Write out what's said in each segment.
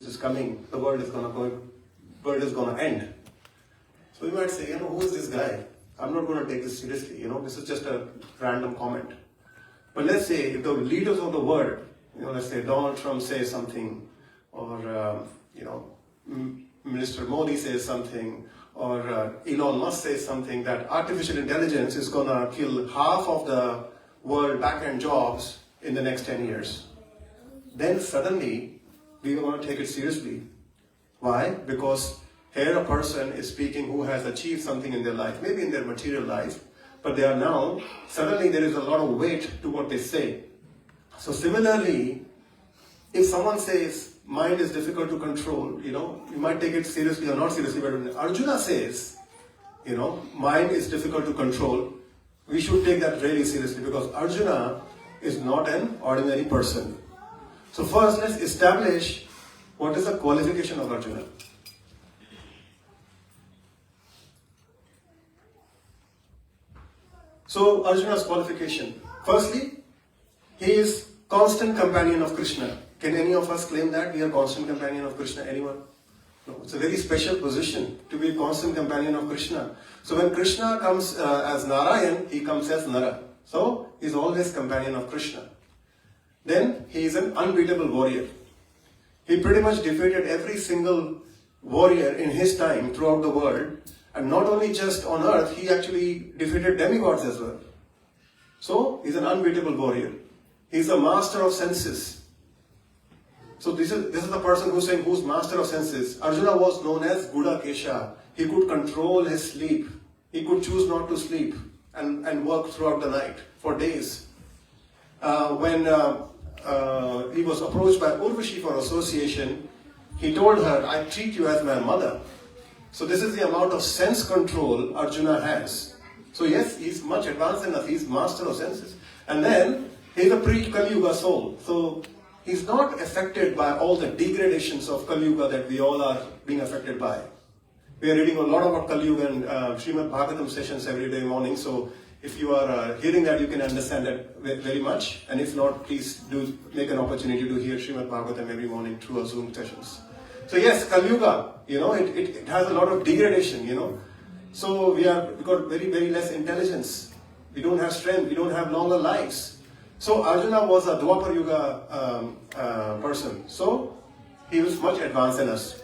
is coming, the world is going to end. So you might say, who is this guy? I'm not going to take this seriously. This is just a random comment. But let's say if the leaders of the world, let's say Donald Trump says something, or Minister Modi says something, or Elon Musk says something that artificial intelligence is going to kill half of the world back-end jobs in the next 10 years. Then suddenly, we are going to take it seriously. Why? Because here a person is speaking who has achieved something in their life, maybe in their material life, but they are now, suddenly there is a lot of weight to what they say. So similarly, if someone says, mind is difficult to control, you might take it seriously or not seriously, but when Arjuna says, mind is difficult to control, we should take that really seriously because Arjuna is not an ordinary person. So first, let's establish what is the qualification of Arjuna. So Arjuna's qualification. Firstly, he is constant companion of Krishna. Can any of us claim that we are constant companion of Krishna? Anyone? No. It's a very special position to be a constant companion of Krishna. So when Krishna comes as Narayan, he comes as Nara. So he is always companion of Krishna. Then he is an unbeatable warrior. He pretty much defeated every single warrior in his time throughout the world. And not only just on earth, he actually defeated demigods as well. So he's an unbeatable warrior. He's a master of senses. So this is the person who's saying who's master of senses. Arjuna was known as Guda Kesha. He could control his sleep. He could choose not to sleep and work throughout the night for days. When he was approached by Urvashi for association, he told her, I treat you as my mother. So this is the amount of sense control Arjuna has. So yes, he's much advanced enough. He's master of senses. And then, he's a pre-Kali Yuga soul. So he's not affected by all the degradations of Kali Yuga that we all are being affected by. We are reading a lot about Kali Yuga and Srimad Bhagavatam sessions every day morning. So if you are hearing that, you can understand that very much. And if not, please do make an opportunity to hear Srimad Bhagavatam every morning through our Zoom sessions. So yes, Kali Yuga, it has a lot of degradation, So we got very, very less intelligence. We don't have strength. We don't have longer lives. So Arjuna was a Dwapar Yuga person. So he was much advanced than us.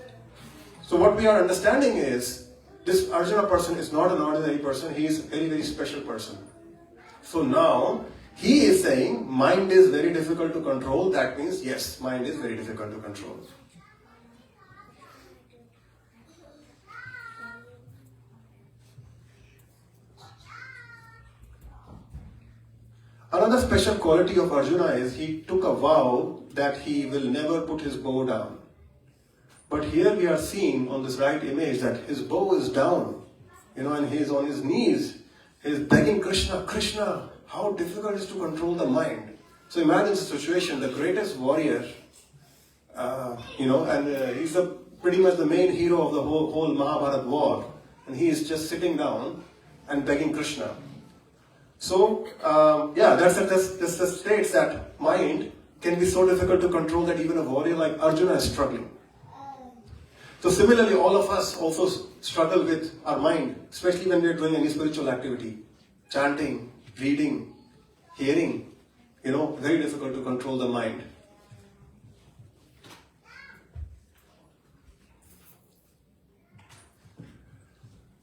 So what we are understanding is, this Arjuna person is not an ordinary person. He is a very, very special person. So now, he is saying, mind is very difficult to control. That means, yes, mind is very difficult to control. Another special quality of Arjuna is he took a vow that he will never put his bow down. But here we are seeing on this right image that his bow is down, and he is on his knees. He is begging Krishna, Krishna, how difficult it is to control the mind. So imagine the situation, the greatest warrior, and he's pretty much the main hero of the whole Mahabharata war. And he is just sitting down and begging Krishna. So, that states that mind can be so difficult to control that even a warrior like Arjuna is struggling. So similarly, all of us also struggle with our mind, especially when we are doing any spiritual activity. Chanting, reading, hearing, very difficult to control the mind.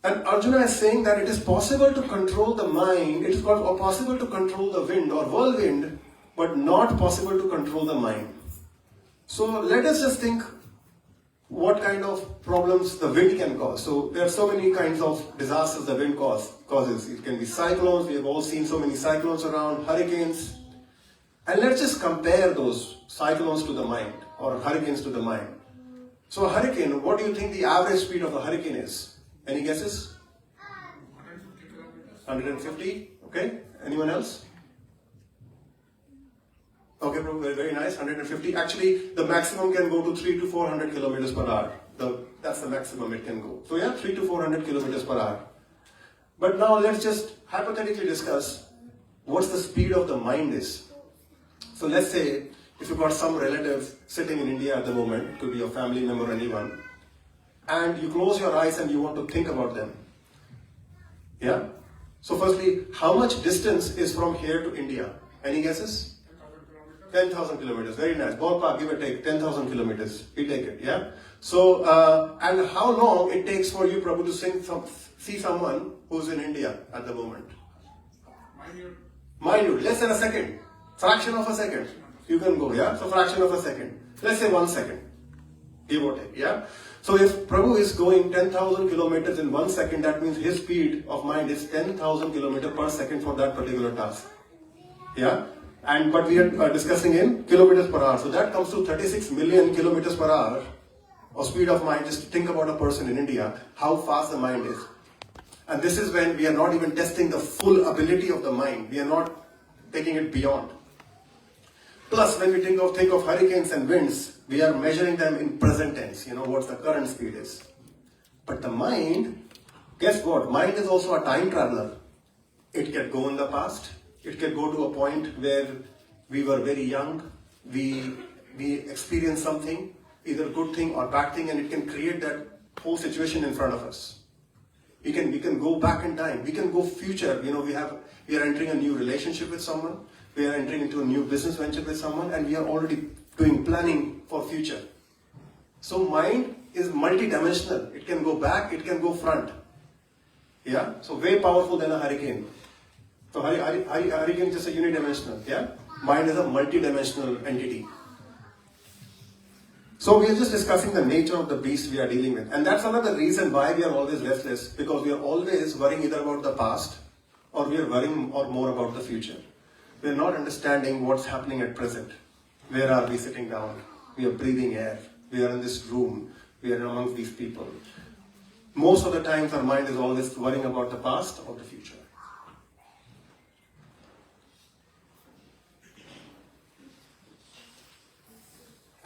And Arjuna is saying that it is possible to control the mind, it is possible to control the wind or whirlwind, but not possible to control the mind. So let us just think what kind of problems the wind can cause. So there are so many kinds of disasters the wind causes. It can be cyclones, we have all seen so many cyclones around, hurricanes. And let's just compare those cyclones to the mind or hurricanes to the mind. So a hurricane, what do you think the average speed of a hurricane is? Any guesses? 150? Okay. Anyone else? Okay, very nice. 150. Actually, the maximum can go to 300 to 400 kilometers per hour. That's the maximum it can go. So yeah, 300 to 400 kilometers per hour. But now let's just hypothetically discuss what's the speed of the mind is. So let's say if you've got some relative sitting in India at the moment, could be your family member or anyone, and you close your eyes and you want to think about them. Yeah? So firstly, how much distance is from here to India? Any guesses? 10,000 kilometers. Very nice. Ballpark, give or take, 10,000 kilometers. We take it, yeah? So, and how long it takes for you, Prabhu, to see someone who's in India at the moment? Minute. Less than a second. Fraction of a second. You can go, yeah? So fraction of a second. Let's say 1 second. Give or take, yeah? So if Prabhu is going 10,000 kilometers in 1 second, that means his speed of mind is 10,000 kilometers per second for that particular task. Yeah? But we are discussing in kilometers per hour. So that comes to 36 million kilometers per hour of speed of mind, just to think about a person in India, how fast the mind is. And this is when we are not even testing the full ability of the mind. We are not taking it beyond. Plus, when we think of hurricanes and winds, we are measuring them in present tense, what the current speed is. But the mind, guess what? Mind is also a time traveler. It can go in the past. It can go to a point where we were very young, we experienced something, either good thing or bad thing, and it can create that whole situation in front of us. We can go back in time. We can go future. We are entering a new relationship with someone. We are entering into a new business venture with someone, and we are already doing planning for future. So mind is multidimensional. It can go back, it can go front. Yeah? So way powerful than a hurricane. So hurricane is just a unidimensional. Yeah? Mind is a multidimensional entity. So we are just discussing the nature of the beast we are dealing with. And that's another reason why we are always restless, because we are always worrying either about the past or we are worrying more about the future. We are not understanding what's happening at present. Where are we sitting down? We are breathing air. We are in this room. We are amongst these people. Most of the times our mind is always worrying about the past or the future.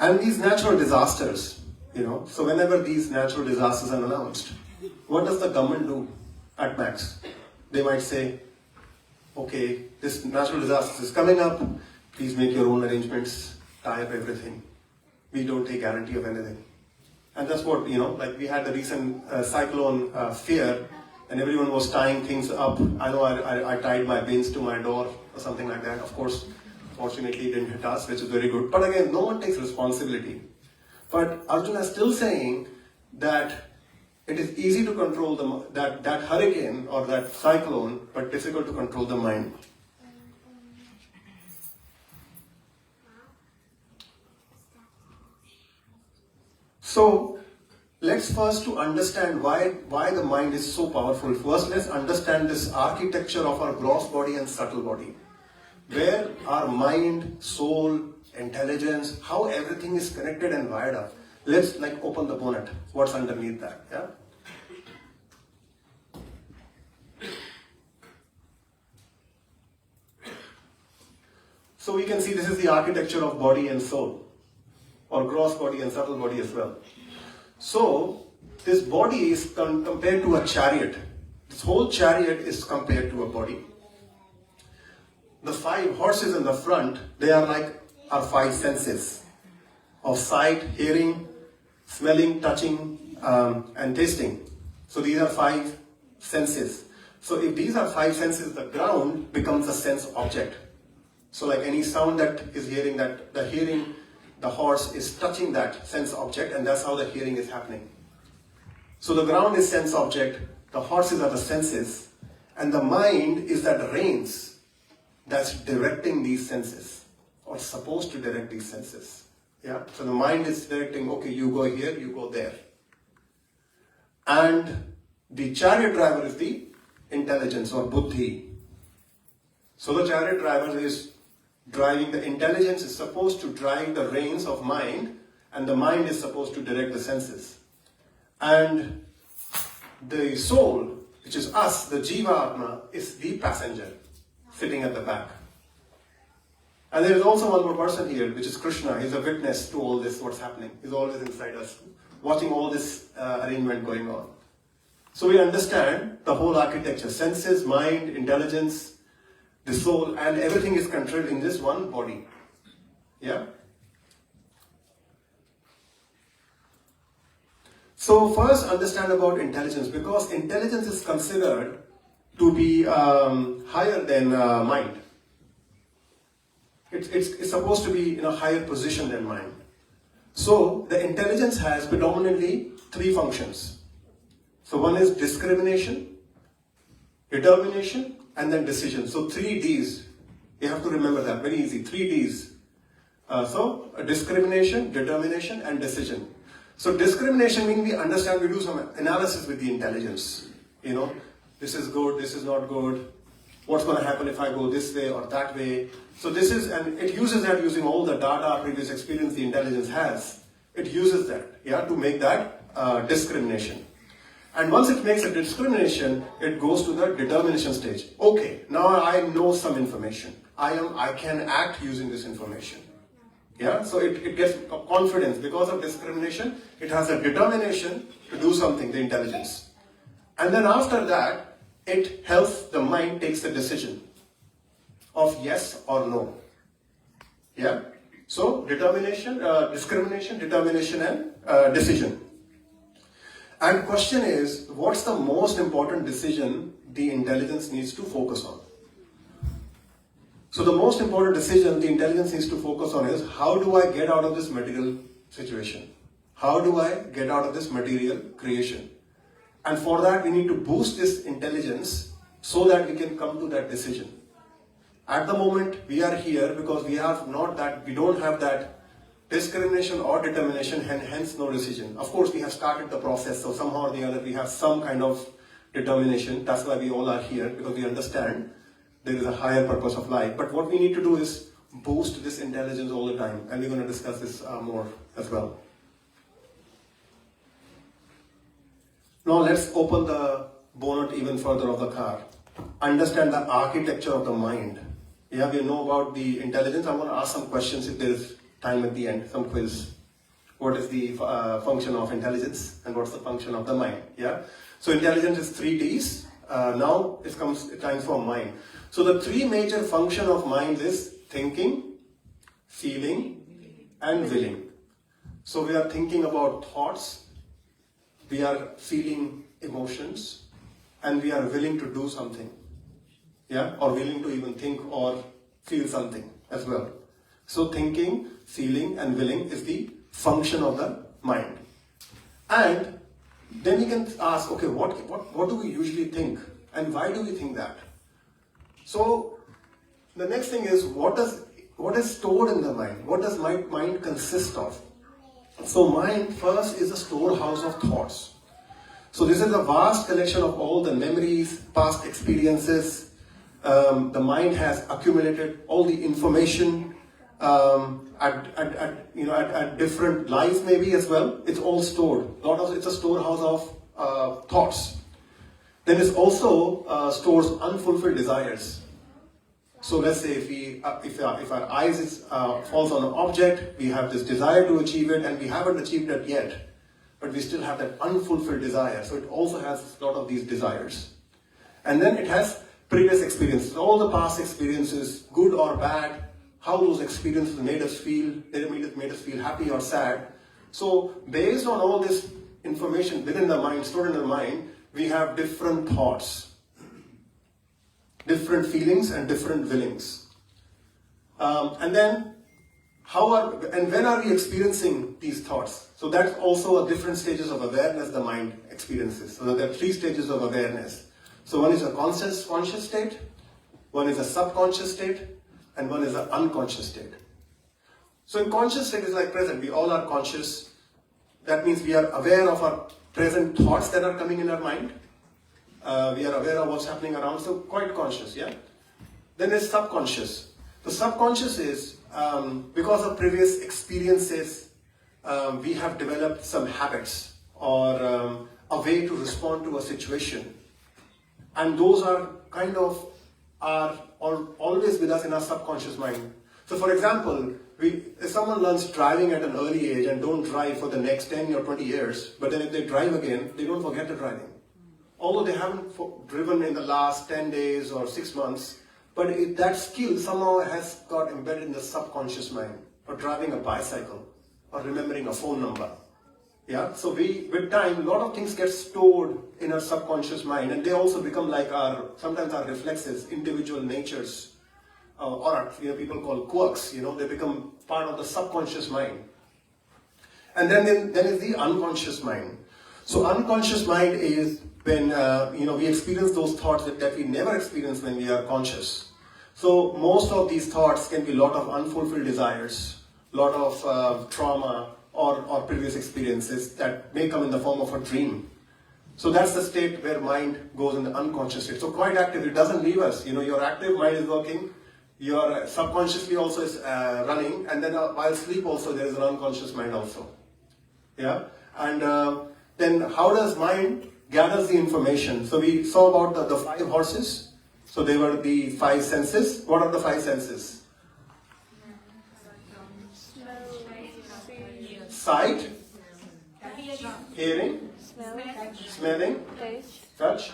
And these natural disasters, so whenever these natural disasters are announced, what does the government do at max? They might say, okay, this natural disaster is coming up, please make your own arrangements, tie up everything. We don't take guarantee of anything. And that's what, like we had the recent cyclone fear, and everyone was tying things up. I know I tied my bins to my door or something like that. Of course, fortunately, it didn't hit us, which is very good. But again, no one takes responsibility. But Arjuna is still saying that it is easy to control that hurricane or that cyclone, but difficult to control the mind. So, let's first to understand why the mind is so powerful. First, let's understand this architecture of our gross body and subtle body. Where our mind, soul, intelligence, how everything is connected and wired up. Let's open the bonnet. What's underneath that? Yeah. So we can see this is the architecture of body and soul, or gross body and subtle body as well. So this body is compared to a chariot. This whole chariot is compared to a body. The 5 horses in the front, they are like our 5 senses of sight, hearing, smelling, touching, and tasting. So these are 5 senses. So if these are 5 senses, the ground becomes a sense object. So like any sound that is hearing, that the horse is touching that sense object, and that's how the hearing is happening. So the ground is sense object, the horses are the senses, and the mind is that reins that's directing these senses, or supposed to direct these senses. Yeah. So the mind is directing, okay, you go here, you go there. And the chariot driver is the intelligence or buddhi. So the chariot driver is driving, the intelligence is supposed to drive the reins of mind, and the mind is supposed to direct the senses. And the soul, which is us, the Jiva Atma, is the passenger, sitting at the back. And there is also one more person here, which is Krishna. He's a witness to all this, what's happening. He's always inside us, watching all this arrangement going on. So we understand the whole architecture, senses, mind, intelligence, the soul, and everything is controlled in this one body. Yeah? So first understand about intelligence, because intelligence is considered to be higher than mind. It's supposed to be in a higher position than mind. So the intelligence has predominantly three functions. So one is discrimination, determination, and then decision. So 3 Ds. You have to remember that, very easy, 3 Ds. So discrimination, determination, and decision. So discrimination means we understand, we do some analysis with the intelligence. You know, this is good, this is not good. What's going to happen if I go this way or that way? So this is, and it uses that using all the data, previous experience the intelligence has. It uses that, yeah, to make that discrimination. And once it makes a discrimination, it goes to the determination stage. Okay, now I know some information. I can act using this information. Yeah, so it gets confidence. Because of discrimination, it has a determination to do something, the intelligence. And then after that, it helps the mind takes the decision of yes or no. Yeah, so determination, discrimination, determination, and decision. And question is, what's the most important decision the intelligence needs to focus on? So the most important decision the intelligence needs to focus on is, how do I get out of this material situation? How do I get out of this material creation? And for that we need to boost this intelligence so that we can come to that decision. At the moment we are here because we don't have that discrimination or determination, and hence no decision. Of course we have started the process, so somehow or the other we have some kind of determination. That's why we all are here, because we understand there is a higher purpose of life. But what we need to do is boost this intelligence all the time, and we're going to discuss this more as well. Now let's open the bonnet even further of the car. Understand the architecture of the mind. Yeah, we know about the intelligence. I'm going to ask some questions if there is time at the end, some quiz. What is the function of intelligence and what's the function of the mind? Yeah. So intelligence is 3 Ds. Now it comes time for mind. So the 3 major function of mind is thinking, feeling, and willing. So we are thinking about thoughts, we are feeling emotions, and we are willing to do something. Yeah, or willing to even think or feel something as well. So thinking, feeling, and willing is the function of the mind. And then you can ask, okay, what do we usually think, and why do we think that? So the next thing is, what is stored in the mind? What does my mind consist of? So mind first is a storehouse of thoughts. So this is a vast collection of all the memories, past experiences. The mind has accumulated all the information at different lives maybe as well. It's all stored. It's a storehouse of thoughts. Then it also stores unfulfilled desires. So let's say if our eyes falls on an object, we have this desire to achieve it, and we haven't achieved it yet, but we still have that unfulfilled desire. So it also has a lot of these desires. And then it has previous experiences, all the past experiences, good or bad, how those experiences made us feel, they made us feel happy or sad. So based on all this information within the mind, stored in the mind, we have different thoughts, different feelings, and different willings. And then when are we experiencing these thoughts? So that's also a different stages of awareness the mind experiences. So there are 3 stages of awareness. So one is a conscious state, one is a subconscious state, and one is an unconscious state. So in conscious state is like present. We all are conscious. That means we are aware of our present thoughts that are coming in our mind. We are aware of what's happening around, so quite conscious, yeah? Then there's subconscious. The subconscious is, because of previous experiences, we have developed some habits or a way to respond to a situation. And those are always with us in our subconscious mind. So for example, if someone learns driving at an early age and don't drive for the next 10 or 20 years, but then if they drive again, they don't forget the driving. Although they haven't driven in the last 10 days or 6 months, but that skill somehow has got embedded in the subconscious mind, or driving a bicycle, or remembering a phone number. Yeah, so with time, a lot of things get stored in our subconscious mind, and they also become like sometimes our reflexes, individual natures, or people call quirks. They become part of the subconscious mind. And then is the unconscious mind. So unconscious mind is when we experience those thoughts that we never experience when we are conscious. So most of these thoughts can be a lot of unfulfilled desires, a lot of trauma, or previous experiences that may come in the form of a dream. So that's the state where mind goes in the unconscious state. So quite active, it doesn't leave us. Your active mind is working, your subconsciously also is running, and then while sleep also there is an unconscious mind also. Yeah, and then how does mind gathers the information? So we saw about the 5 horses. So they were the 5 senses. What are the 5 senses? Sight, hearing, smelling, touch,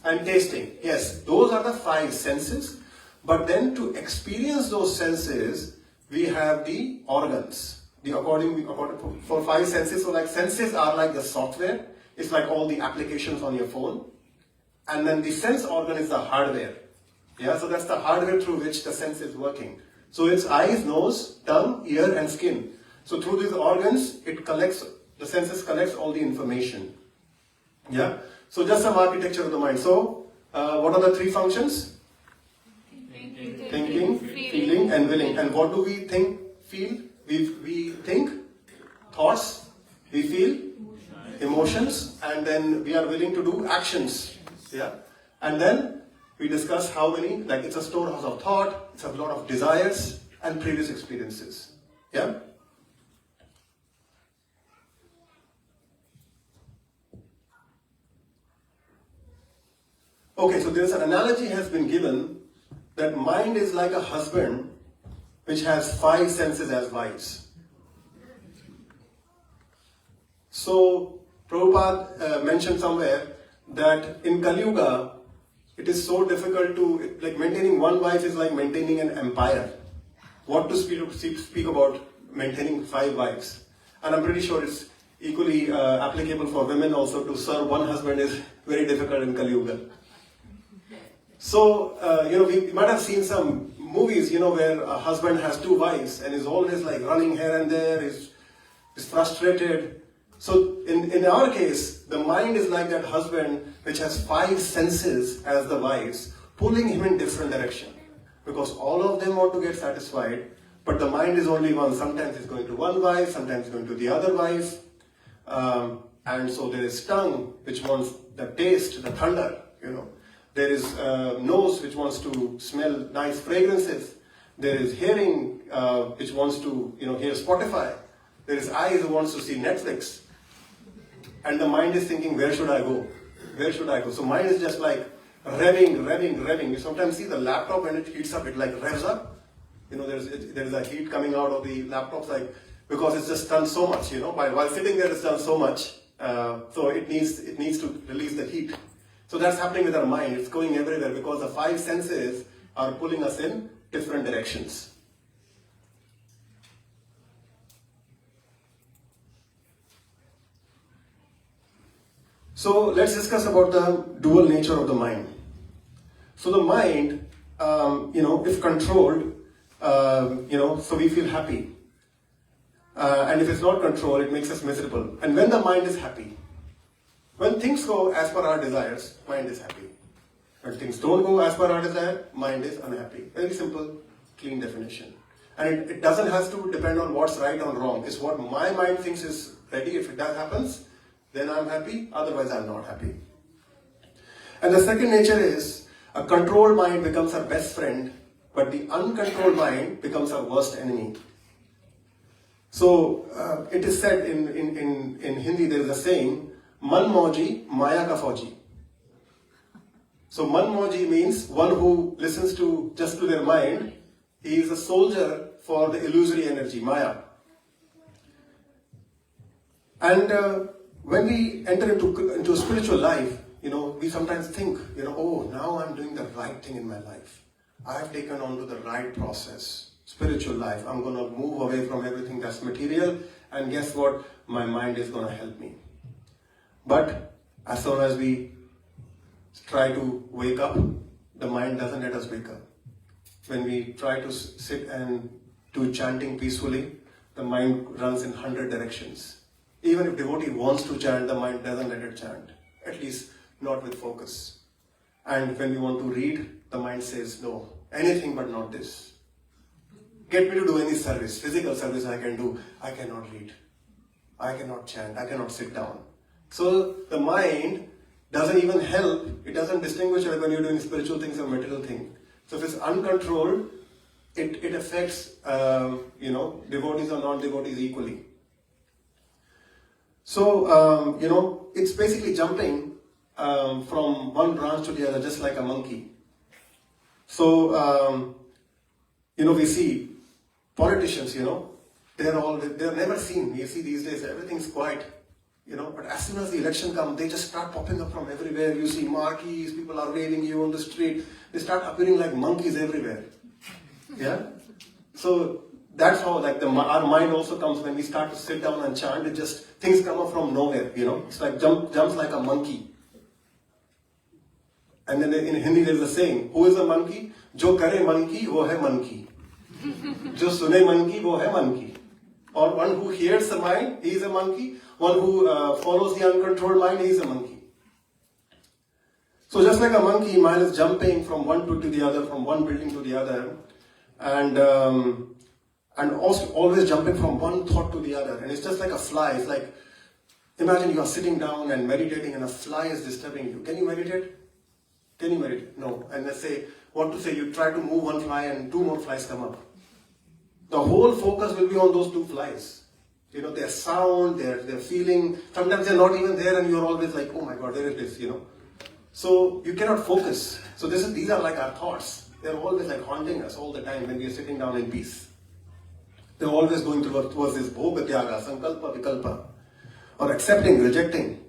and tasting. Yes, those are the 5 senses. But then to experience those senses, we have the organs. According for 5 senses, so like senses are like the software. It's like all the applications on your phone. And then the sense organ is the hardware. Yeah, so that's the hardware through which the sense is working. So it's eyes, nose, tongue, ear, and skin. So through these organs, the senses collects all the information. Yeah. So just some architecture of the mind. So what are the 3 functions? Thinking, feeling, and willing. And what do we think, feel? We think thoughts, we feel emotions, and then we are willing to do actions. Yeah. And then we discuss how many, like it's a storehouse of thought, it's a lot of desires and previous experiences. Yeah. Okay, so there's an analogy has been given that mind is like a husband which has 5 senses as wives. So Prabhupada mentioned somewhere that in Kali Yuga, it is so difficult to, like maintaining one wife is like maintaining an empire. What to speak about maintaining 5 wives? And I'm pretty sure it's equally applicable for women also. To serve one husband is very difficult in Kali Yuga. So, we might have seen some movies, where a husband has 2 wives and is always like running here and there, is frustrated. So, in our case, the mind is like that husband which has 5 senses as the wives, pulling him in different direction. Because all of them want to get satisfied, but the mind is only one. Sometimes it's going to one wife, sometimes it's going to the other wife. And so there is tongue, which wants the taste, the thunder, There is nose, which wants to smell nice fragrances. There is hearing, which wants to, hear Spotify. There is eyes who wants to see Netflix. And the mind is thinking, where should I go? Where should I go? So mind is just like revving. You sometimes see the laptop when it heats up, it like revs up. There is a heat coming out of the laptops, like, because it's just done so much, While sitting there, it's done so much. So it needs to release the heat. So that's happening with our mind. It's going everywhere because the 5 senses are pulling us in different directions. So let's discuss about the dual nature of the mind. So the mind, if controlled, so we feel happy. And if it's not controlled, it makes us miserable. And when the mind is happy, when things go as per our desires, mind is happy. When things don't go as per our desire, mind is unhappy. Very simple, clean definition. And it doesn't have to depend on what's right or wrong. It's what my mind thinks is ready. If that happens, then I'm happy. Otherwise, I'm not happy. And the second nature is, a controlled mind becomes our best friend, but the uncontrolled mind becomes our worst enemy. So, it is said in Hindi, there is a saying, Man Mauji, Maya Ka Fauji. So Man Mauji means one who listens just to their mind. He is a soldier for the illusory energy, Maya. And when we enter into a spiritual life, we sometimes think, oh, now I'm doing the right thing in my life. I have taken on to the right process, spiritual life. I'm going to move away from everything that's material and guess what? My mind is going to help me. But as soon as we try to wake up, the mind doesn't let us wake up. When we try to sit and do chanting peacefully, the mind runs in 100 directions. Even if devotee wants to chant, the mind doesn't let it chant. At least not with focus. And when we want to read, the mind says, no, anything but not this. Get me to do any service, physical service I can do. I cannot read. I cannot chant. I cannot sit down. So the mind doesn't even help. It doesn't distinguish when you're doing spiritual things or material things. So if it's uncontrolled, it affects devotees or non-devotees equally. So it's basically jumping from one branch to the other, just like a monkey. So we see politicians, they're never seen. You see these days everything's quiet, but as soon as the election comes, they just start popping up from everywhere. You see marquees, people are waving you on the street. They start appearing like monkeys everywhere. Yeah. So that's how our mind also comes when we start to sit down and chant. It just things come up from nowhere. It's like jumps like a monkey. And then in Hindi there is a saying: who is a monkey? Jo kare man ki, wo hai man ki. Jo sune man ki, wo hai man ki. Or one who hears the mind, he is a monkey. One who follows the uncontrolled mind, he is a monkey. So just like a monkey, mind is jumping from one to the other, from one building to the other, and also always jumping from one thought to the other. And it's just like a fly. It's like, imagine you are sitting down and meditating and a fly is disturbing you. Can you meditate? Can you meditate? No. And let's say, you try to move one fly and two more flies come up. The whole focus will be on those two flies. Their sound, their feeling. Sometimes they're not even there and you're always like, oh my God, there it is, So you cannot focus. So these are like our thoughts. They're always like haunting us all the time when we are sitting down in peace. They're always going towards this bhoga tyaga, sankalpa, vikalpa, or accepting, rejecting.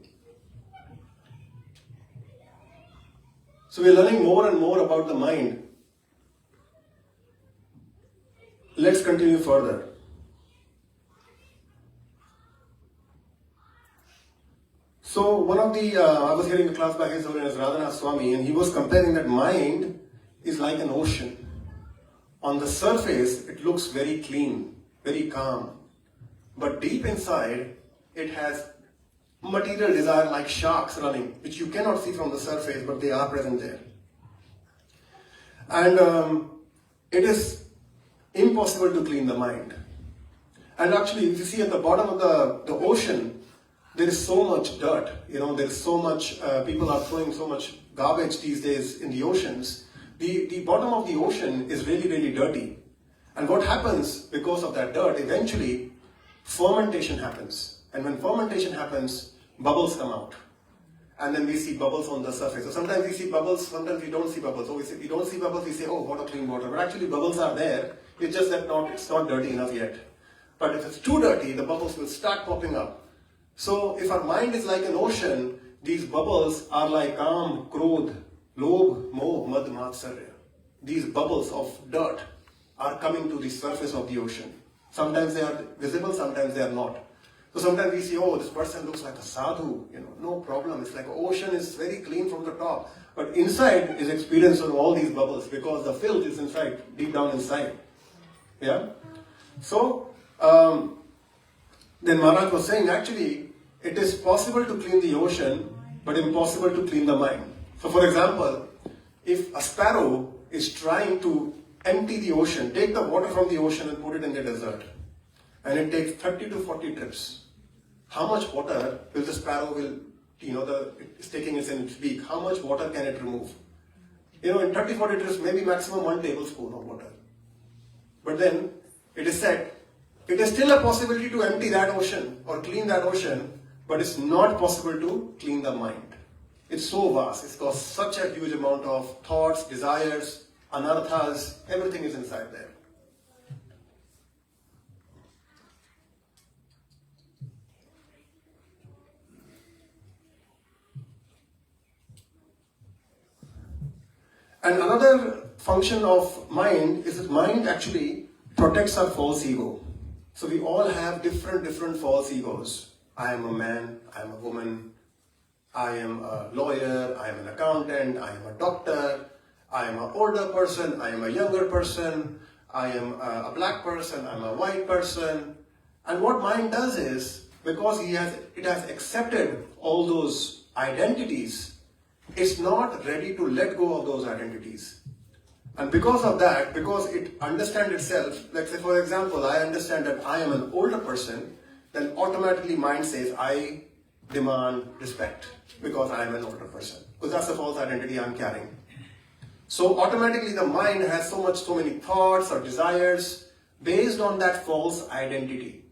So we're learning more and more about the mind. Let's continue further. So one of I was hearing a class by His Holiness Radhanath Swami, and he was comparing that mind is like an ocean. On the surface, it looks very clean, very calm. But deep inside, it has material desire like sharks running, which you cannot see from the surface, but they are present there. And it is impossible to clean the mind. And actually, if you see at the bottom of the ocean, there is so much dirt. There is so much, people are throwing so much garbage these days in the oceans. The bottom of the ocean is really, really dirty. And what happens because of that dirt, eventually fermentation happens. And when fermentation happens, bubbles come out. And then we see bubbles on the surface. So sometimes we see bubbles, sometimes we don't see bubbles. So we don't see bubbles, we say, oh, what a clean water. But actually bubbles are there. It's just that it's not dirty enough yet. But if it's too dirty, the bubbles will start popping up. So if our mind is like an ocean, these bubbles are like Kam, Krodh, Lobh, Moh, Mad, Matsarya. These bubbles of dirt are coming to the surface of the ocean. Sometimes they are visible, sometimes they are not. So sometimes we see, oh, this person looks like a sadhu, no problem. It's like ocean is very clean from the top. But inside is experience of all these bubbles because the filth is inside, deep down inside. Yeah? So, then Maharaj was saying, actually, it is possible to clean the ocean, but impossible to clean the mind. So for example, if a sparrow is trying to empty the ocean, take the water from the ocean and put it in the desert, and it takes 30 to 40 trips, how much water will the sparrow it's taking in its beak, how much water can it remove? In 30, 40 trips, maybe maximum 1 tablespoon of water. But then, it is said, it is still a possibility to empty that ocean or clean that ocean, but it's not possible to clean the mind. It's so vast, it's got such a huge amount of thoughts, desires, anarthas, everything is inside there. And another function of mind is that mind actually protects our false ego. So we all have different false egos. I am a man, I am a woman, I am a lawyer, I am an accountant, I am a doctor, I am an older person, I am a younger person, I am a black person, I am a white person. And what mind does is, because it has accepted all those identities, it's not ready to let go of those identities. And because of that, because it understands itself, like say for example, I understand that I am an older person, then automatically mind says, I demand respect because I am an older person. Because that's the false identity I'm carrying. So automatically the mind has so many thoughts or desires based on that false identity.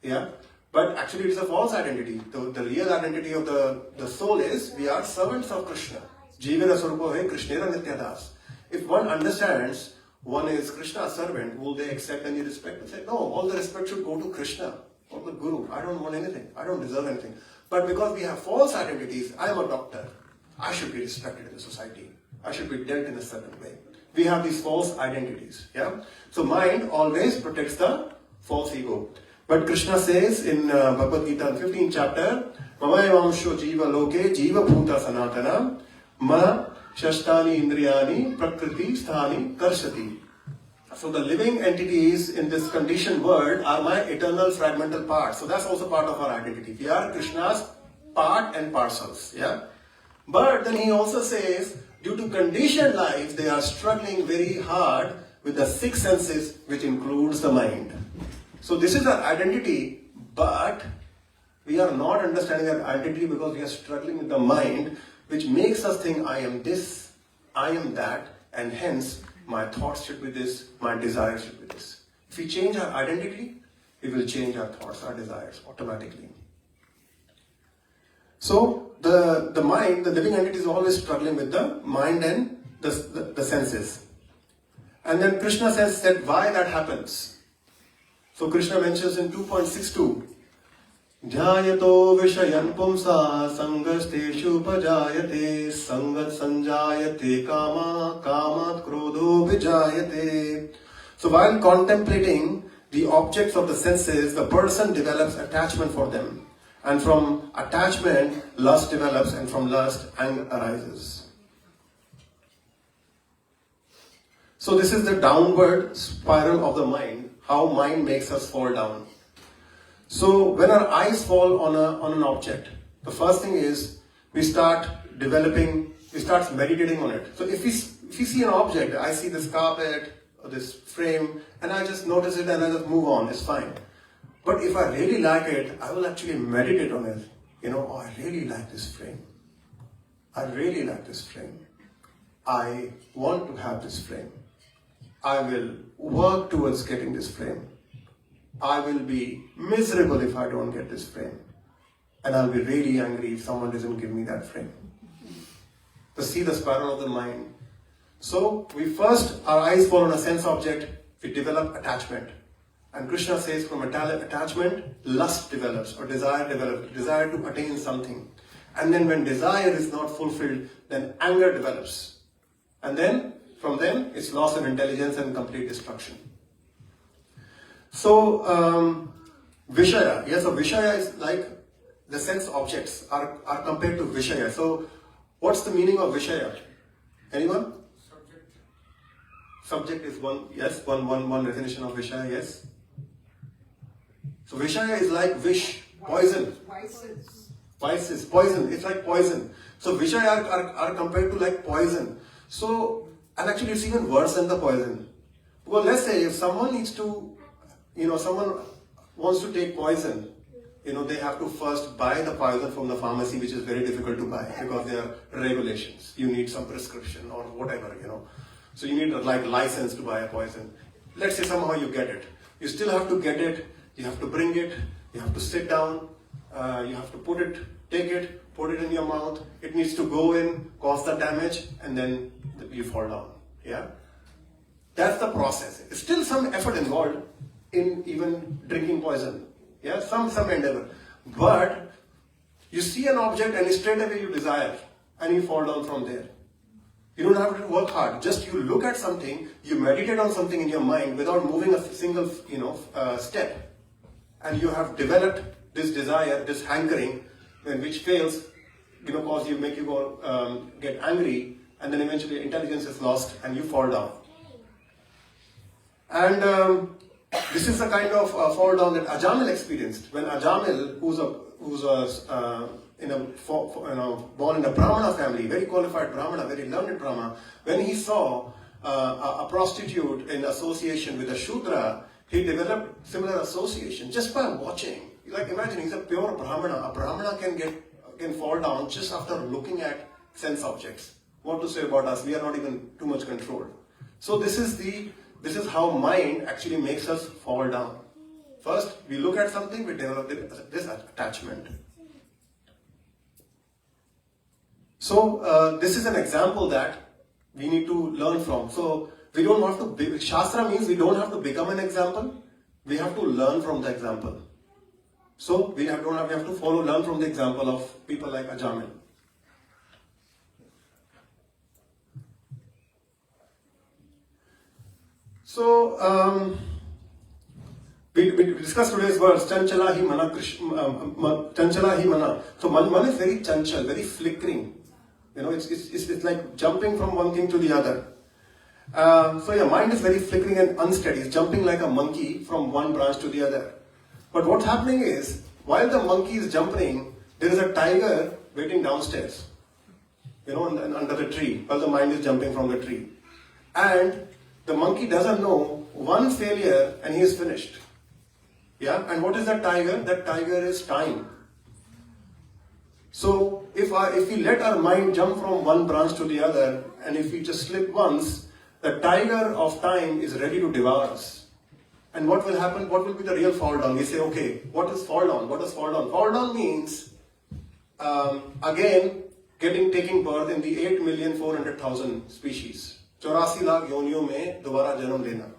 Yeah? But actually it is a false identity. The real identity of the soul is, we are servants of Krishna. Jivera Swarupa hai Krishnera Nityadas. If one understands one is Krishna's servant, will they accept any respect? They say, no, all the respect should go to Krishna or the Guru. I don't want anything. I don't deserve anything. But because we have false identities, I am a doctor. I should be respected in the society. I should be dealt in a certain way. We have these false identities. Yeah. So mind always protects the false ego. But Krishna says in Bhagavad Gita 15th chapter, Mamayamsho jiva loke jiva bhuta sanatana ma shashtani indriyani prakriti sthani karshati. So the living entities in this conditioned world are my eternal fragmental parts. So that's also part of our identity. We are Krishna's part and parcels. Yeah. But then he also says, due to conditioned life, they are struggling very hard with the six senses, which includes the mind. So this is our identity, but we are not understanding our identity because we are struggling with the mind, which makes us think I am this, I am that, and hence my thoughts should be this, my desires should be this. If we change our identity, we will change our thoughts, our desires automatically. So the mind, the living entity is always struggling with the mind and the senses. And then Krishna says that why that happens. So Krishna mentions in 2.62, Dhyayato vishayan pumsa sangasteshu bhajayate sangat sanjayate kama kamat krodho vijayate. So while contemplating the objects of the senses, the person develops attachment for them. And from attachment, lust develops, and from lust, anger arises. So this is the downward spiral of the mind, how mind makes us fall down. So when our eyes fall on an object, the first thing is we start meditating on it. So if we see an object, I see this carpet or this frame, and I just notice it and I just move on, it's fine. But if I really like it, I will actually meditate on it. Oh, I really like this frame. I really like this frame. I want to have this frame. I will work towards getting this frame. I will be miserable if I don't get this frame. And I'll be really angry if someone doesn't give me that frame. To see the spiral of the mind. So our eyes fall on a sense object, we develop attachment. And Krishna says from attachment, lust develops or desire develops, desire to attain something. And then when desire is not fulfilled, then anger develops. And then from them, it's loss of intelligence and complete destruction. So, Vishaya. Yes, so Vishaya is like the sense objects are compared to Vishaya. So, what's the meaning of Vishaya? Anyone? Subject is one definition of Vishaya, yes. So Vishaya is like vish, poison. Vices, poison. It's like poison. So Vishaya are compared to like poison. So, and actually it's even worse than the poison. Well, let's say if someone needs to, someone wants to take poison, they have to first buy the poison from the pharmacy, which is very difficult to buy because there are regulations. You need some prescription or whatever, So you need a license to buy a poison. Let's say somehow you get it. You still have to get it. You have to bring it, you have to sit down, you have to take it, put it in your mouth, it needs to go in, cause the damage, and then you fall down. Yeah? That's the process. There's still some effort involved in even drinking poison. Yeah? Some endeavor. But you see an object and straight away you desire, and you fall down from there. You don't have to work hard. Just you look at something, you meditate on something in your mind without moving a single, step. and you have developed this desire, this hankering, which fails, cause you, make you go get angry, and then eventually intelligence is lost and you fall down. And this is the kind of fall down that Ajamil experienced. When Ajamil, who's born in a Brahmana family, very qualified Brahmana, very learned Brahmana, when he saw a prostitute in association with a Shudra, he developed similar association just by watching. Like imagine, he's a pure Brahmana. A Brahmana can fall down just after looking at sense objects. What to say about us? We are not even too much controlled. So this is how mind actually makes us fall down. First, we look at something, we develop this attachment. So this is an example that we need to learn from. So we don't have to, Shastra means we don't have to become an example, we have to learn from the example. So we have to learn from the example of people like Ajamil. So we discussed today's words, Chanchala hi mana, Chanchala hi mana. So man is very chanchal, very flickering. It's like jumping from one thing to the other. So your mind is very flickering and unsteady. It's jumping like a monkey from one branch to the other. But what's happening is, while the monkey is jumping, there is a tiger waiting downstairs, under the tree, while the mind is jumping from the tree. And the monkey doesn't know one failure and he is finished. Yeah, and what is that tiger? That tiger is time. So if we let our mind jump from one branch to the other, and if we just slip once, the tiger of time is ready to devour us. And what will happen? What will be the real fall down? We say, okay, what is fall down? What does fall down? Fall down means, again, taking birth in the 8,400,000 species. 84 lakh yoniyon mein dobara janam lena.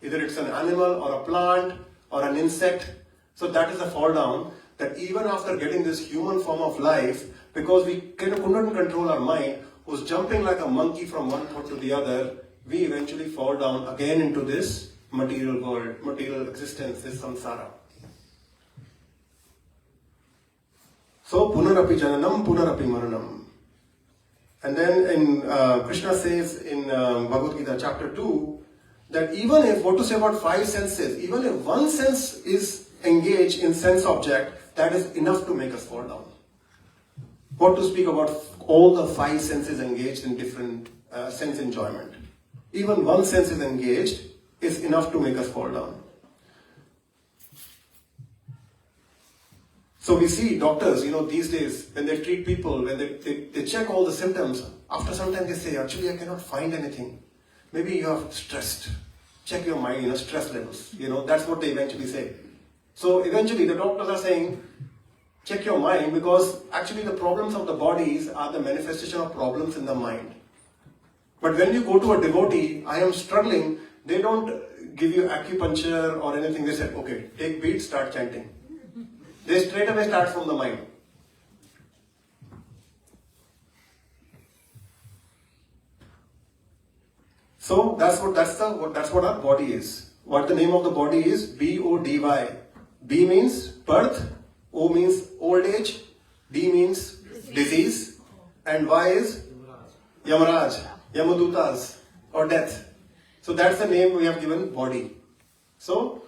Either it's an animal or a plant or an insect. So that is a fall down, that even after getting this human form of life, because we couldn't control our mind, was jumping like a monkey from one thought to the other, we eventually fall down again into this material world, material existence, this samsara. So, punarapi jananam, punarapi maranam. And then in Krishna says in Bhagavad Gita chapter 2, that even if, what to say about five senses, even if one sense is engaged in sense object, that is enough to make us fall down. What to speak about all the five senses engaged in different sense enjoyment. Even one sense is engaged is enough to make us fall down. So we see doctors, these days, when they treat people, when they check all the symptoms, after some time they say, actually I cannot find anything. Maybe you are stressed. Check your mind, stress levels. That's what they eventually say. So eventually the doctors are saying, check your mind, because actually the problems of the bodies are the manifestation of problems in the mind. But when you go to a devotee, I am struggling, they don't give you acupuncture or anything. They say, okay, take beads, start chanting. They straight away start from the mind. So that's what our body is. What the name of the body is? B-O-D-Y. B means birth, O means old age, D means disease, and Y is Yamaraj, Yamadutas, or death. So that's the name we have given body. So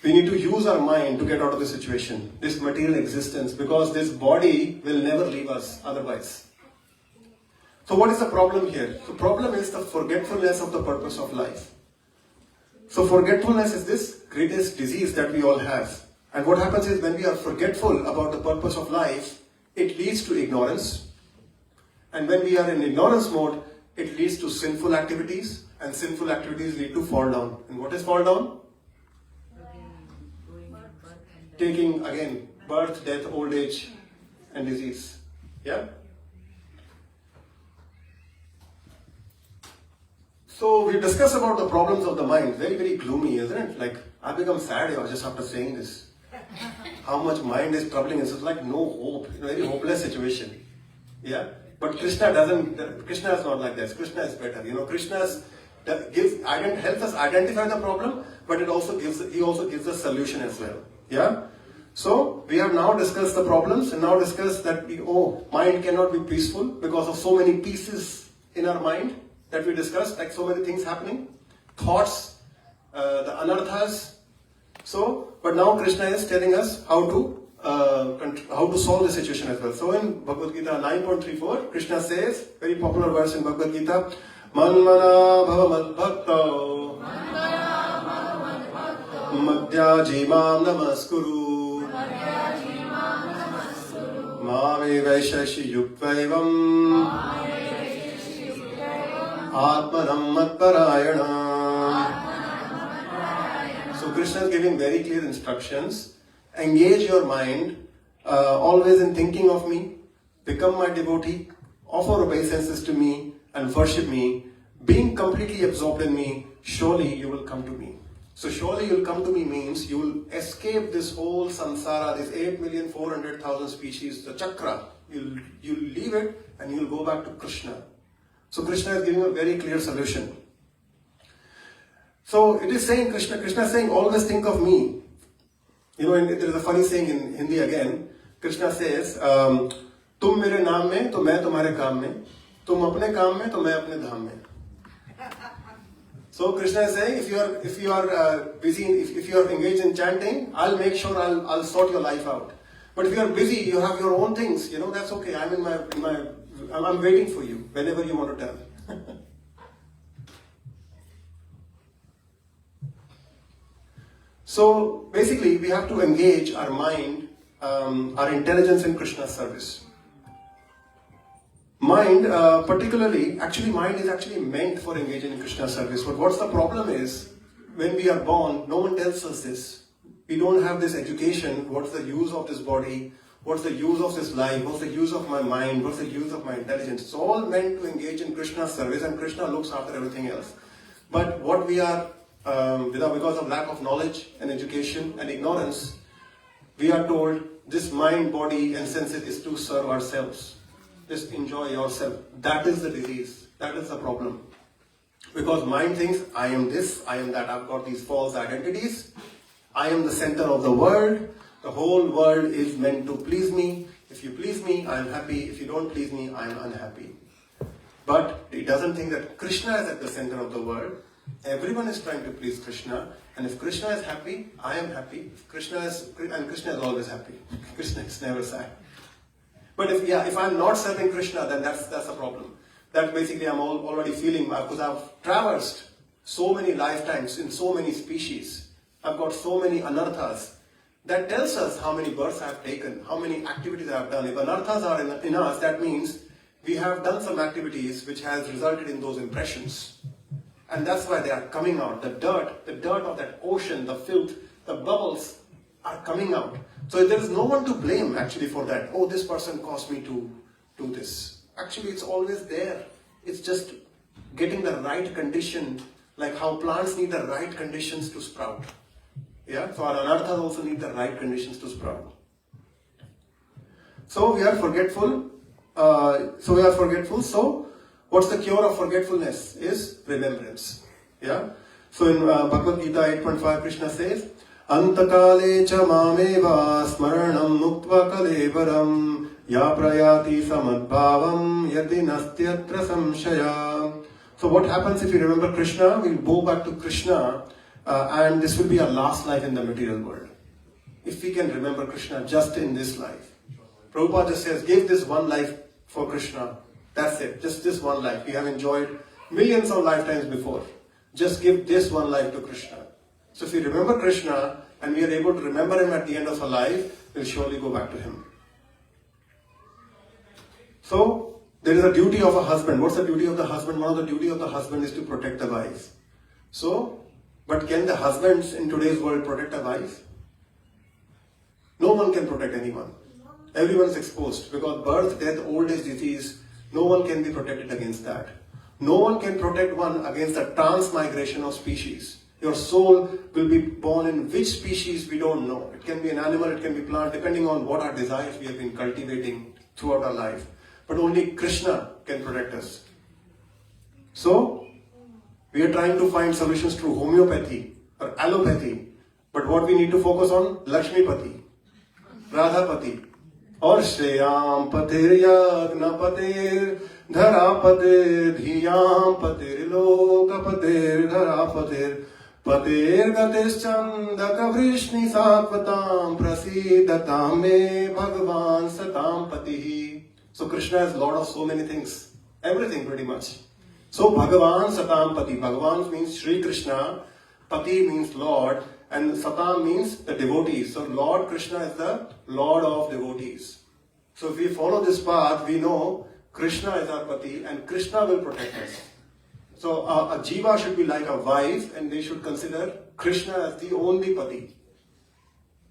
we need to use our mind to get out of this situation, this material existence, because this body will never leave us otherwise. So what is the problem here? The problem is the forgetfulness of the purpose of life. So forgetfulness is this greatest disease that we all have. And what happens is, when we are forgetful about the purpose of life, it leads to ignorance. And when we are in ignorance mode, it leads to sinful activities, and sinful activities lead to fall down. And what is fall down? Taking again birth, death, old age, and disease. Yeah? So we discussed about the problems of the mind. Very, very gloomy, isn't it? Like, I become sad just after saying this. How much mind is troubling us. It's like no hope. Very hopeless situation. Yeah? But Krishna is not like this. Krishna is better. Krishna helps us identify the problem, but he also gives a solution as well. Yeah? So we have now discussed the problems and now discussed that mind cannot be peaceful because of so many pieces in our mind that we discussed, like so many things happening, thoughts, the anarthas. So, but now Krishna is telling us how to solve the situation as well. So in Bhagavad Gita 9.34, Krishna says, very popular verse in Bhagavad Gita, Manmana bhava madbhakta madhyaji mam namaskuru Mame Vaishashi Yukvaivam Atmanam Matparayana. So Krishna is giving very clear instructions. Engage your mind always in thinking of me, become my devotee, offer obeisances to me and worship me. Being completely absorbed in me, surely you will come to me. So surely you will come to me means you will escape this whole samsara, this 8,400,000 species, the chakra. You'll leave it and you'll go back to Krishna. So Krishna is giving a very clear solution. So it is saying, Krishna is saying, always think of me. You know, there is a funny saying in Hindi again. Krishna says, तुम मेरे नाम में तो मैं तुम्हारे काम में, तुम अपने काम में तो मैं अपने धाम में. So Krishna is saying, if you are busy, if you are engaged in chanting, I'll make sure I'll sort your life out. But if you are busy, you have your own things, that's okay. I'm waiting for you whenever you want to tell. So basically, we have to engage our mind, our intelligence in Krishna's service. Mind, mind is actually meant for engaging in Krishna's service. But what's the problem is, when we are born, no one tells us this. We don't have this education. What's the use of this body? What's the use of this life? What's the use of my mind? What's the use of my intelligence? It's all meant to engage in Krishna's service, and Krishna looks after everything else. But what we are, because of lack of knowledge and education and ignorance, we are told this mind, body and senses is to serve ourselves. Just enjoy yourself. That is the disease. That is the problem. Because mind thinks, I am this, I am that. I've got these false identities. I am the center of the world. The whole world is meant to please me. If you please me, I am happy. If you don't please me, I am unhappy. But it doesn't think that Krishna is at the center of the world. Everyone is trying to please Krishna. And if Krishna is happy, I am happy. Krishna is always happy. Krishna is never sad. But if I'm not serving Krishna, then that's a problem. That basically I'm already feeling, because I've traversed so many lifetimes in so many species. I've got so many anarthas. That tells us how many births I've taken, how many activities I've done. If anarthas are in us, that means we have done some activities which has resulted in those impressions. And that's why they are coming out. The dirt of that ocean, the filth, the bubbles are coming out. So there is no one to blame actually for that. Oh, this person caused me to do this. Actually, it's always there. It's just getting the right condition, like how plants need the right conditions to sprout. Yeah, so our anarthas also need the right conditions to sprout. So we are forgetful. So what's the cure of forgetfulness? Is remembrance. Yeah. So in Bhagavad Gita 8.5, Krishna says, Antakale cha mameva smaranam muktva kalevaram ya prayati samadbhavam yati nastyatra samshaya. So what happens if you remember Krishna? We'll go back to Krishna and this will be our last life in the material world. If we can remember Krishna just in this life. Prabhupada just says, give this one life for Krishna. That's it, just this one life. We have enjoyed millions of lifetimes before. Just give this one life to Krishna. So if we remember Krishna and we are able to remember him at the end of our life, we'll surely go back to him. So there is a duty of a husband. What's the duty of the husband? One of the duty of the husband is to protect the wives. So, but can the husbands in today's world protect the wives? No one can protect anyone. Everyone is exposed because birth, death, old age, disease, no one can be protected against that. No one can protect one against the transmigration of species. Your soul will be born in which species we don't know. It can be an animal, it can be plant, depending on what our desires we have been cultivating throughout our life. But only Krishna can protect us. So, we are trying to find solutions through homeopathy. or allopathy. But what we need to focus on? Lakshmipati, Radhapati, or Shreyam Patir Yagna Patir Dharapatir Dhiyam Patir Lokapatir Dharapatir Patir Gatis Chandaka Vrishni Satvatam Prasidatam Me Bhagavan Satam Patihi. So Krishna is Lord of so many things, everything pretty much. So Bhagavan Satam Pati. Bhagavan means Sri Krishna, Pati means Lord, and Satam means the devotees. So Lord Krishna is the Lord of devotees. So if we follow this path, we know Krishna is our Pati and Krishna will protect us. So a jiva should be like a wife and they should consider Krishna as the only Pati.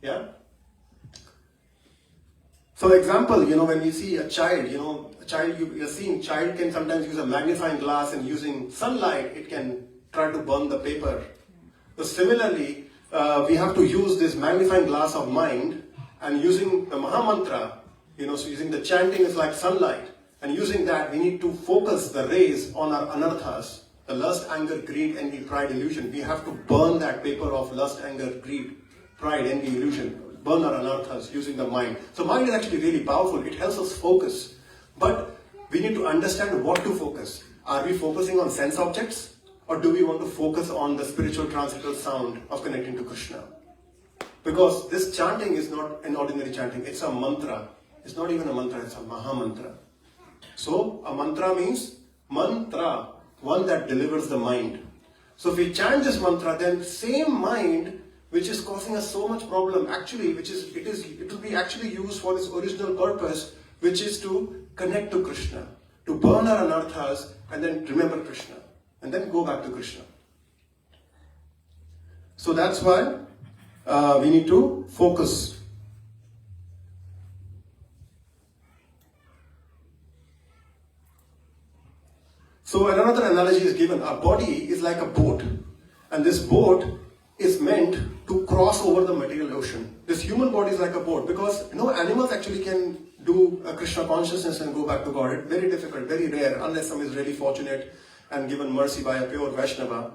Yeah? So example, when we see a child, you're seeing child can sometimes use a magnifying glass and using sunlight, it can try to burn the paper. So similarly, we have to use this magnifying glass of mind and using the Mahamantra, so using the chanting is like sunlight. And using that, we need to focus the rays on our anarthas, the lust, anger, greed, envy, pride, illusion. We have to burn that paper of lust, anger, greed, pride, envy, illusion. Burn our anarthas using the mind. So mind is actually really powerful. It helps us focus. But we need to understand what to focus. Are we focusing on sense objects? Or do we want to focus on the spiritual transcendental sound of connecting to Krishna? Because this chanting is not an ordinary chanting. It's a mantra. It's not even a mantra. It's a Mahamantra. So a mantra means mantra, one that delivers the mind. So if we chant this mantra, then same mind which is causing us so much problem, actually, it will be actually used for its original purpose, which is to connect to Krishna, to burn our anarthas and then remember Krishna, and then go back to Krishna. So that's why we need to focus. So another analogy is given. Our body is like a boat, and this boat is meant to cross over the material ocean. This human body is like a boat because no animals actually can do a Krishna consciousness and go back to God. It's very difficult, very rare, unless someone is really fortunate and given mercy by a pure Vaishnava.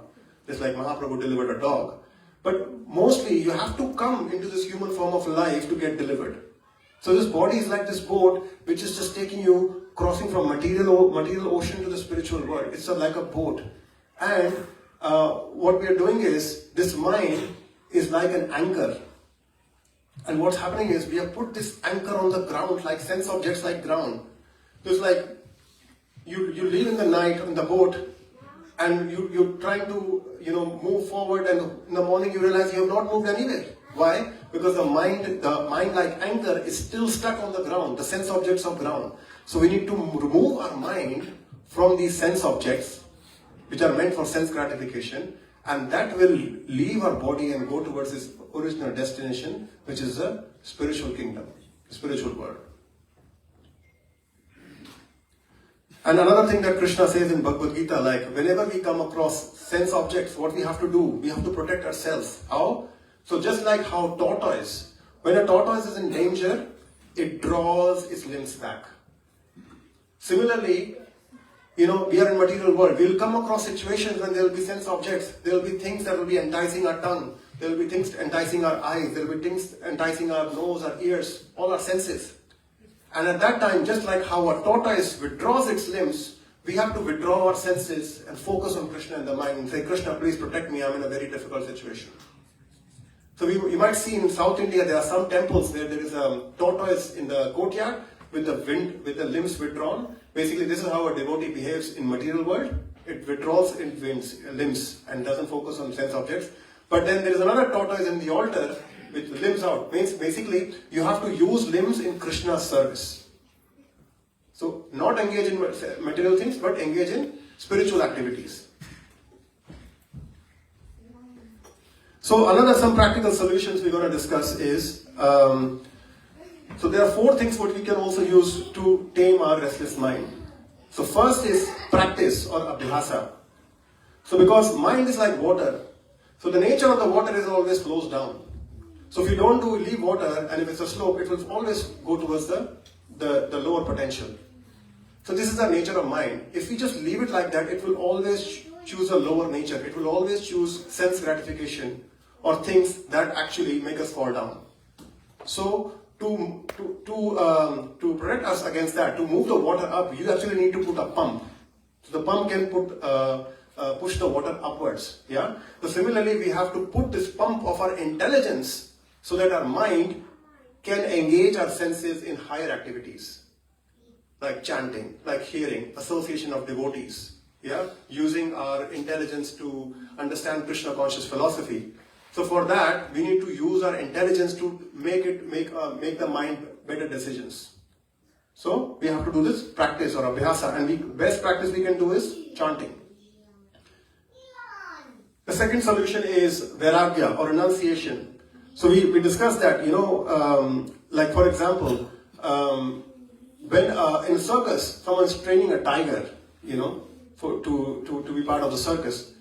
Just like Mahaprabhu delivered a dog. But mostly you have to come into this human form of life to get delivered. So this body is like this boat which is just taking you, crossing from material ocean to the spiritual world. It's like a boat. And what we are doing is, this mind is like an anchor. And what's happening is, we have put this anchor on the ground, like sense objects like ground. So it's like, you leave in the night on the boat, and you're trying to, move forward, and in the morning you realize you have not moved anywhere. Why? Because the mind like anchor is still stuck on the ground, the sense objects of ground. So we need to remove our mind from these sense objects, which are meant for sense gratification, and that will leave our body and go towards this original destination, which is the spiritual kingdom, the spiritual world. And another thing that Krishna says in Bhagavad Gita, like whenever we come across sense objects, what we have to do, we have to protect ourselves. How? So just like how tortoise, when a tortoise is in danger, it draws its limbs back. Similarly, we are in material world. We will come across situations when there will be sense objects. There will be things that will be enticing our tongue. There will be things enticing our eyes. There will be things enticing our nose, our ears, all our senses. And at that time, just like how a tortoise withdraws its limbs, we have to withdraw our senses and focus on Krishna in the mind and say, Krishna, please protect me. I'm in a very difficult situation. So you might see in South India, there are some temples where there is a tortoise in the courtyard with the limbs withdrawn. Basically, this is how a devotee behaves in material world. It withdraws its limbs and doesn't focus on sense objects. But then there is another tortoise in the altar with the limbs out. Means basically, you have to use limbs in Krishna's service. So not engage in material things, but engage in spiritual activities. So some practical solutions we're going to discuss is, so there are 4 things what we can also use to tame our restless mind. So first is practice or abhyasa. So because mind is like water, so the nature of the water is always flows down. So if you don't leave water, and if it's a slope, it will always go towards the lower potential. So this is the nature of mind. If we just leave it like that, it will always choose a lower nature. It will always choose sense gratification or things that actually make us fall down. So to protect us against that, to move the water up, you actually need to put a pump. So the pump can push the water upwards. Yeah. So similarly, we have to put this pump of our intelligence so that our mind can engage our senses in higher activities, like chanting, like hearing, association of devotees. Yeah, using our intelligence to understand Krishna conscious philosophy. So for that, we need to use our intelligence to make the mind better decisions. So we have to do this practice or abhyasa, and the best practice we can do is chanting. The second solution is vairagya or renunciation. So we discussed that, like for example, when in circus, someone's training a tiger, to be part of the circus.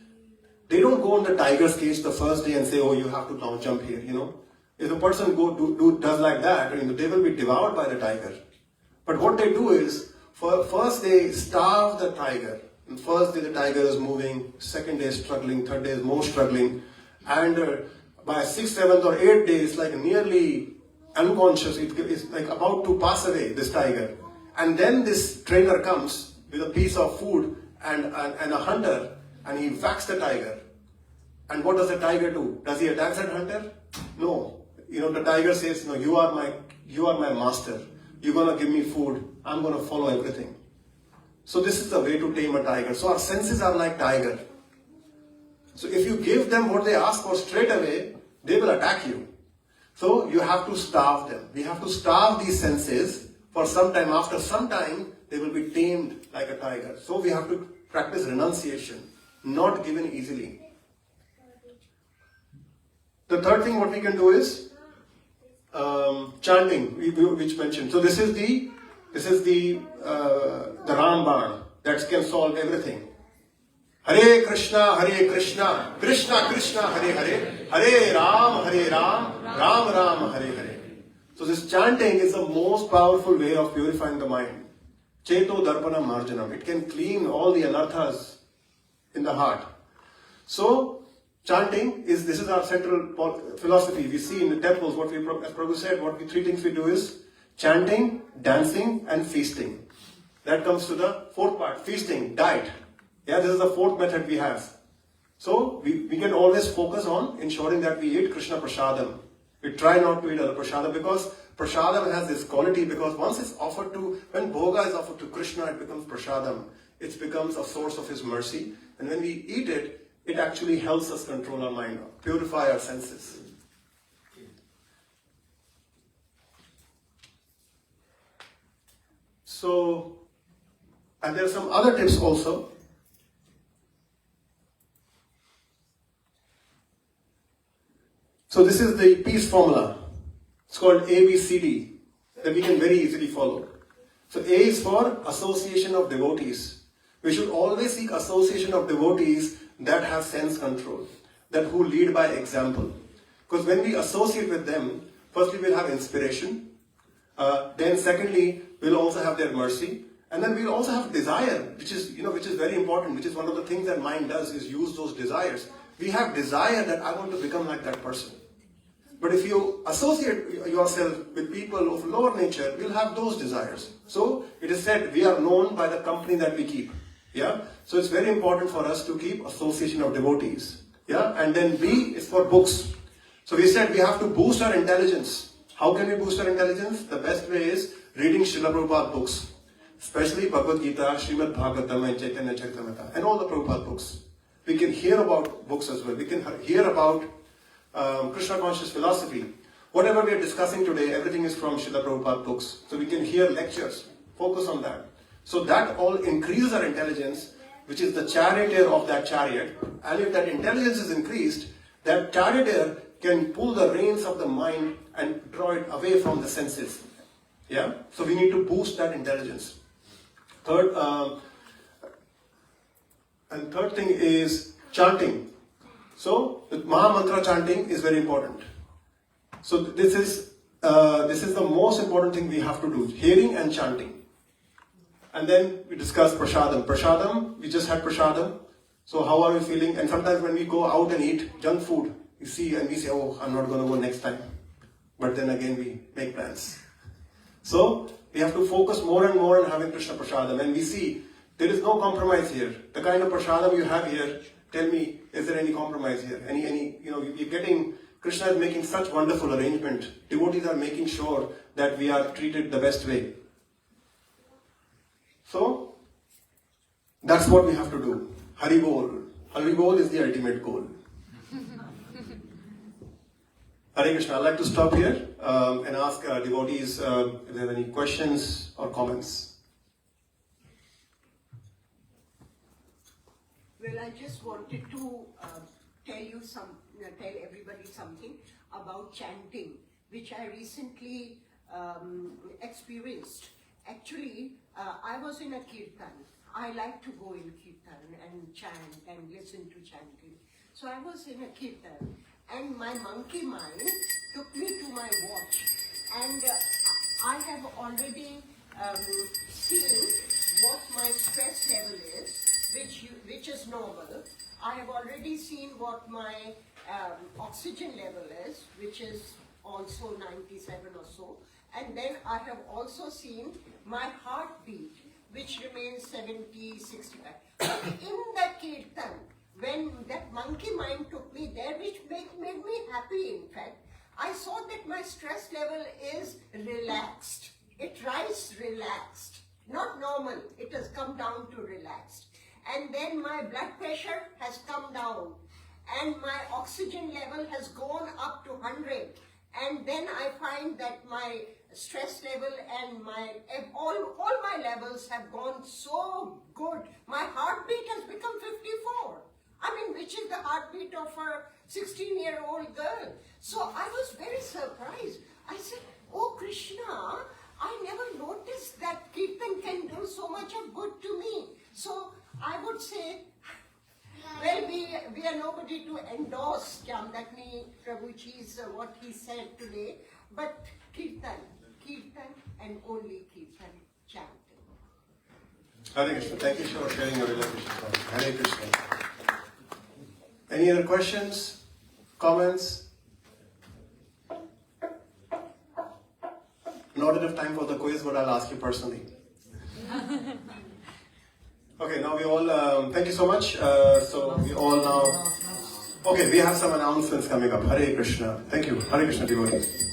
They don't go on the tiger's cage the first day and say, oh, you have to now jump here, If a person does like that, they will be devoured by the tiger. But what they do is, first they starve the tiger. And first day the tiger is moving, second day is struggling, third day is more struggling. And by 6th, 7th or 8th day, it's like nearly unconscious. It's like about to pass away, this tiger. And then this trainer comes with a piece of food and a hunter, and he whacks the tiger. And what does the tiger do? Does he attack that hunter? No. The tiger says, no, you are my master. You're gonna give me food. I'm gonna follow everything. So this is the way to tame a tiger. So our senses are like tiger. So if you give them what they ask for straight away, they will attack you. So you have to starve them. We have to starve these senses for some time. After some time, they will be tamed like a tiger. So we have to practice renunciation, not given easily. The third thing what we can do is chanting, which mentioned. So this is the Ramban that can solve everything. Hare Krishna, Krishna Krishna, Hare Hare, Hare Ram, Ram Ram, Hare Hare. So this chanting is the most powerful way of purifying the mind. Cheto Darpana Marjanam. It can clean all the anarthas in the heart. So chanting this is our central philosophy. We see in the temples as Prabhu said, three things we do is chanting, dancing, and feasting. That comes to the fourth part, feasting, diet. Yeah, this is the fourth method we have. So we can always focus on ensuring that we eat Krishna Prasadam. We try not to eat other Prasadam because Prasadam has this quality, because once it's offered when Bhoga is offered to Krishna, it becomes Prasadam. It becomes a source of His mercy. And when we eat it, it actually helps us control our mind, purify our senses. So, and there are some other tips also. So this is the peace formula. It's called ABCD, that we can very easily follow. So A is for association of devotees. We should always seek association of devotees that have sense control, that who lead by example. Because when we associate with them, firstly we'll have inspiration, then secondly we'll also have their mercy, and then we'll also have desire, which is very important, which is one of the things that mind does, is use those desires. We have desire that I want to become like that person. But if you associate yourself with people of lower nature, we'll have those desires. So it is said we are known by the company that we keep. Yeah. So it's very important for us to keep association of devotees. Yeah. And then B is for books. So we said we have to boost our intelligence. How can we boost our intelligence? The best way is reading Srila Prabhupada books, especially Bhagavad Gita, Srimad Bhagavatam, and Chaitanya Charitamrita, and all the Prabhupada books. We can hear about books as well. We can hear about Krishna conscious philosophy. Whatever we are discussing today, everything is from Srila Prabhupada books. So we can hear lectures, focus on that. So that all increases our intelligence, which is the charioteer of that chariot. And if that intelligence is increased, that charioteer can pull the reins of the mind and draw it away from the senses. Yeah? So we need to boost that intelligence. Third thing is chanting. So the Maha Mantra chanting is very important. So this is the most important thing we have to do, hearing and chanting. And then we discuss prasadam. Prasadam, we just had prasadam. So how are we feeling? And sometimes when we go out and eat junk food, you see and we say, oh, I'm not going to go next time. But then again we make plans. So we have to focus more and more on having Krishna Prasadam. And we see there is no compromise here. The kind of Prasadam you have here, tell me, is there any compromise here? You're getting, Krishna is making such wonderful arrangement. Devotees are making sure that we are treated the best way. So, that's what we have to do. Hari Bol. Hari Bol is the ultimate goal. Hare Krishna. I'd like to stop here and ask devotees if they have any questions or comments. Well, I just wanted to tell everybody something about chanting, which I recently experienced. Actually, I was in a kirtan. I like to go in kirtan and chant and listen to chanting. So I was in a kirtan, and my monkey mind took me to my watch, and I have already seen what my stress level is, which is normal. I have already seen what my oxygen level is, which is also 97 or so. And then I have also seen my heartbeat, which remains 70, 65. But in the kirtan, when that monkey mind took me there, which made me happy in fact, I saw that my stress level is relaxed. It rises relaxed, not normal. It has come down to relaxed. And then my blood pressure has come down, and my oxygen level has gone up to 100. And then I find that my stress level and all my levels have gone so good. My heartbeat has become 54. I mean, which is the heartbeat of a 16-year-old girl. So I was very surprised. I said, oh Krishna, I never noticed that kirtan can do so much of good to me. So I would say, well, we are nobody to endorse Jamadagni Prabhuji's what he said today, but kirtan and only kirtan chanting. Hare Krishna. Thank you for sharing your realization. Hare Krishna. Any other questions, comments? Not enough time for the quiz, but I'll ask you personally. Okay, now we all, thank you so much. So we all now, okay, we have some announcements coming up. Hare Krishna. Thank you. Hare Krishna devotees.